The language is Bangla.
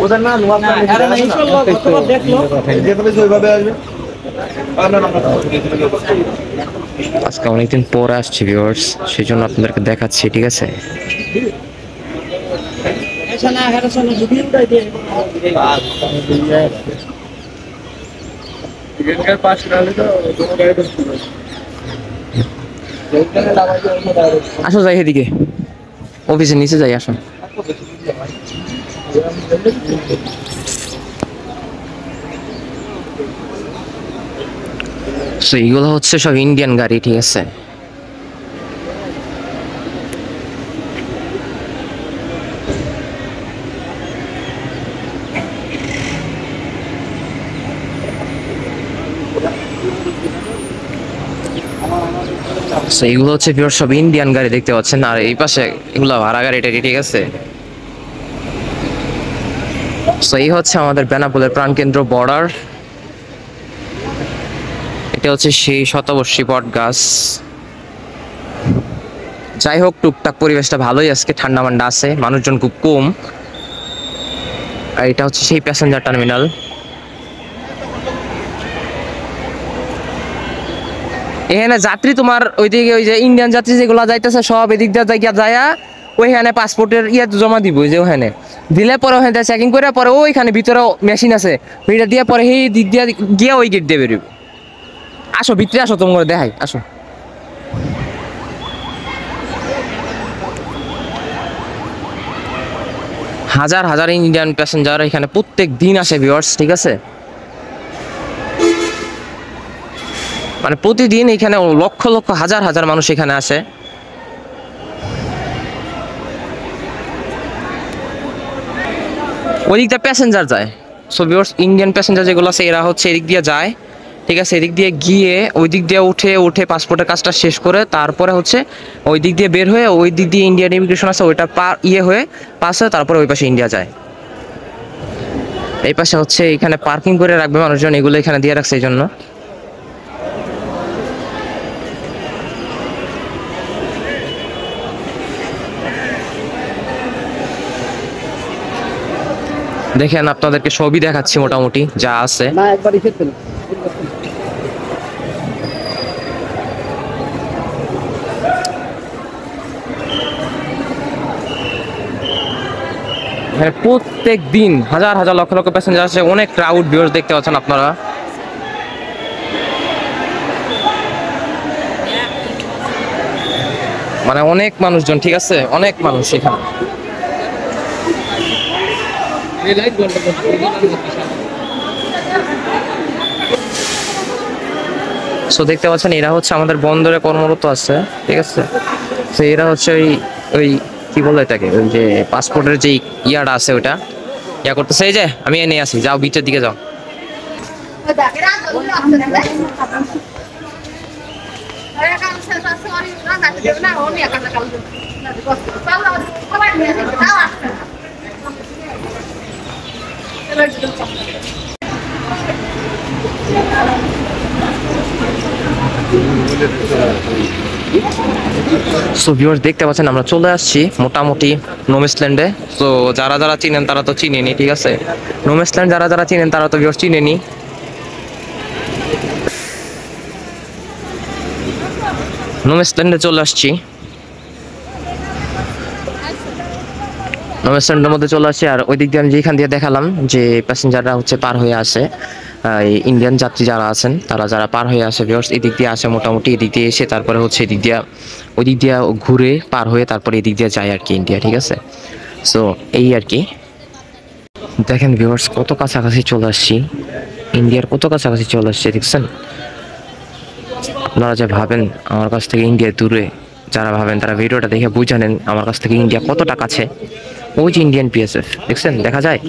ওদের না দেখলো আজকে অনেকদিন পর আসছে ভিউয়ার্স, সেই জন্য আপনাদেরকে দেখাচ্ছি, ঠিক আছে? আসো যাই এদিকে, অফিসের নিচে যাই, আসো। এইগুলো হচ্ছে সব ইন্ডিয়ান গাড়ি, ঠিক আছে? এইগুলো হচ্ছে সব ইন্ডিয়ান গাড়ি দেখতে পাচ্ছেন, আর এই পাশে এগুলো ভাড়া গাড়ি টাড়ি, ঠিক আছে? এই হচ্ছে আমাদের বেনাপোলের প্রাণকেন্দ্র বর্ডার। এটা হচ্ছে সেই শতবর্ষী বট গাছ। যাই হোক, টুকটাক পরিবেশটা ভালোই, আজকে ঠান্ডা মান্ডা আছে, মানুষজন খুব কম। আর এটা হচ্ছে সেই প্যাসেঞ্জার টার্মিনাল। এখানে যাত্রী তোমার ওইদিকে ওই যে ইন্ডিয়ান যাত্রী যেগুলো যাইতেছে সব এদিক দিয়ে যায় ওইখানে পাসপোর্টের ইয়ে জমা দিব, যে ওখানে দিলে পরে ওখানে চেকিং করে পরে ওইখানে ভিতরে মেশিন আছে, ওইটা দিয়ে পরে সেই দিক দিয়ে গিয়ে ওই গেট দিয়ে বেরোব। আসো ভিতরে আসো, তোমার দেখাই, আসো। হাজার হাজার ইন্ডিয়ান প্যাসেঞ্জার এখানে প্রত্যেক দিন আসে ভিউয়ার্স, ঠিক আছে? মানে প্রতিদিন এখানে লক্ষ লক্ষ হাজার হাজার মানুষ এখানে আসে। ওই দিকটা প্যাসেঞ্জার যায়, সো ভিউয়ার্স ইন্ডিয়ান প্যাসেঞ্জার যেগুলো আছে এরা হচ্ছে এদিক দিয়ে যায়, ঠিক আছে? এদিক দিয়ে গিয়ে ওই দিক দিয়ে উঠে পাসপোর্টের কাজটা শেষ করে তারপরে হচ্ছে ওই দিক দিয়ে বের হয়ে ওই দিক দিয়ে ইন্ডিয়ান ইমিগ্রেশন আছে ওইটা হয়ে পাস হয়ে তারপরে ওই পাশে ইন্ডিয়া যায়। এই পাশে হচ্ছে এখানে পার্কিং করে রাখবে মানুষজন, এগুলো এখানে দিয়ে রাখছে এই জন্য। দেখেন আপনাদেরকে সবই দেখাচ্ছি মোটামুটি যা আছে। প্রত্যেক দিন হাজার হাজার লক্ষ লক্ষ প্যাসেঞ্জার আছে, অনেক ক্রাউড ভিউয়ার্স দেখতে পাচ্ছেন আপনারা। মানে অনেক মানুষজন, ঠিক আছে? অনেক মানুষ এখানে। সো দেখতে পাচ্ছেন এরা হচ্ছে আমাদের বন্দরে কর্মরত আছে, ঠিক আছে? তো এরা হচ্ছে ওই কি বলে এটাকে, ওই যে পাসপোর্টের যে ইয়াটা আছে ওইটা ইয়া করতেছে। এই যে আমি এনে আসি, যাও বিচের দিকে যাও। সো ভিউয়ার্স দেখতে পাচ্ছেন আমরা চলে আসছি মোটামুটি নোম্যান্সল্যান্ডে। তো যারা যারা চিনেন তারা তো চিনেনি, ঠিক আছে? নোম্যান্সল্যান্ড যারা যারা চিনেন তারা তো ভিউয়ার্স চিনেনি। নোম্যান্সল্যান্ডে চলে আসছি, নোম্যান্সল্যান্ডের মধ্যে চলে আসছি। আর ওই দিক দিয়ে আমি যেখান দিয়ে দেখালাম যে প্যাসেঞ্জাররা হচ্ছে পার হয়ে আসে, ইন্ডিয়ান যাত্রী যারা আছেন তারা যারা পার হয়ে আসে ভিউয়ার্স এদিক দিয়ে আসে মোটামুটি, এদিক দিয়ে এসে তারপরে হচ্ছে এদিক দিয়ে ওই দিক দিয়ে ঘুরে পার হয়ে তারপরে এদিক দিয়ে যায় আর কি ইন্ডিয়া, ঠিক আছে? সো এই আর কি। দেখেন ভিউয়ার্স কত কাছাকাছি চলে আসছি, ইন্ডিয়ার কত কাছাকাছি চলে আসছে, দেখছেন? আপনারা যে ভাবেন আমার কাছ থেকে ইন্ডিয়া দূরে, যারা ভাবেন তারা ভিডিওটা দেখে বুঝে নেন আমার কাছ থেকে ইন্ডিয়া কতটা কাছে। ওই যে ইন্ডিয়ান পিএসএফ দেখছেন, দেখা যায়।